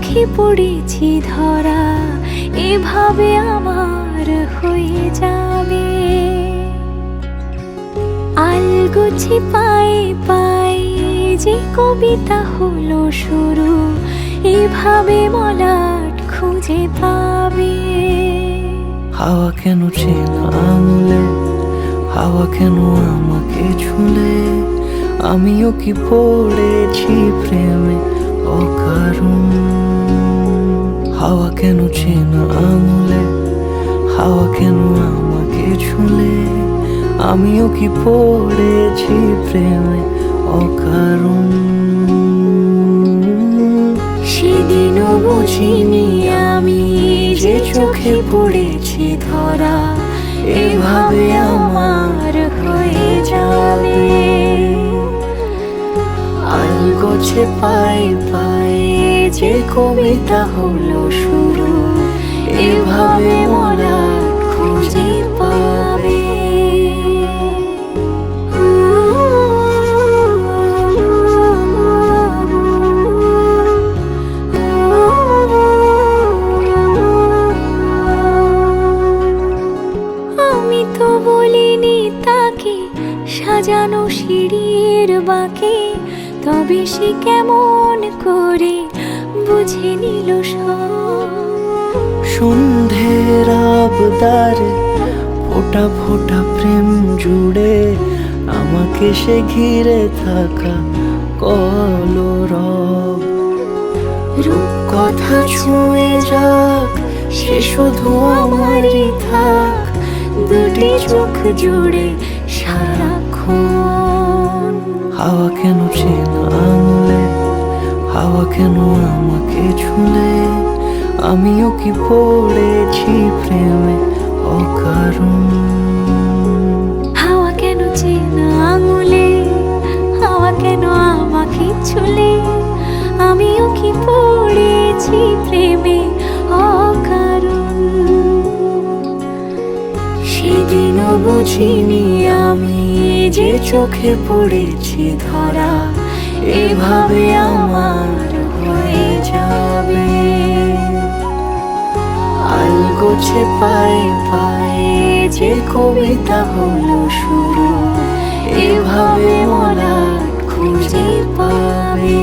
চোখে পড়েছি ধরা, এভাবে আমার হয়ে যাবে। আলগোছে পায়ে পায়ে যে কবিতা হলো শুরু, এভাবে মলাট খুঁজে পাবে। হাওয়া কেন চেনা আঙুলে, হাওয়া কেন আমাকে ছুলে, আমিও কি পড়েছি প্রেমে অকারণ। হাওয়া কেন চেনা আঙুলে, হাওয়া কেন আমাকে ছুলে, আমিও কি পড়েছি প্রেমে অকারণ। সেদিনও বুঝিনি আমি যে চোখে পড়েছি ধরা, এভাবে আমার হয়ে যাবে। আলগোছে পায়ে পায়ে যে কবিতা হলো শুরু, এভাবে মলাট খুঁজে পাবে। আমি তো বলিনি তাকে সাজানো সিঁড়ির বাঁকে, তবে সে কেমন করে বুঝে নিল সব। সন্ধ্যের আবদারে ফোটা ফোটা প্রেম জুড়ে, আমাকে সে ঘিরে থাকা কলরব। রূপকথা ছুঁয়ে যাক, সে শুধু আমারই থাক, দুটি চোখ জুড়ে সারাক্ষণ। হাওয়া কেন চেনা আঙুলে, হাওয়া কেন আমাকে ছুলে, আমিও কি পড়েছি প্রেমে অকারণ। হাওয়া কেন চেনা আঙুলে, হাওয়া কেন আমাকে ছুলে, আমিও কি পড়েছি প্রেমে অকারণ। সেদিনও বুঝিনি আমি যে চোখে পড়েছি ধরা, এভাবে আমার হয়ে যাবে। আলগোছে পায়ে পায়ে যে কবিতা হলো শুরু, এভাবে মলাট খুঁজে পাবে।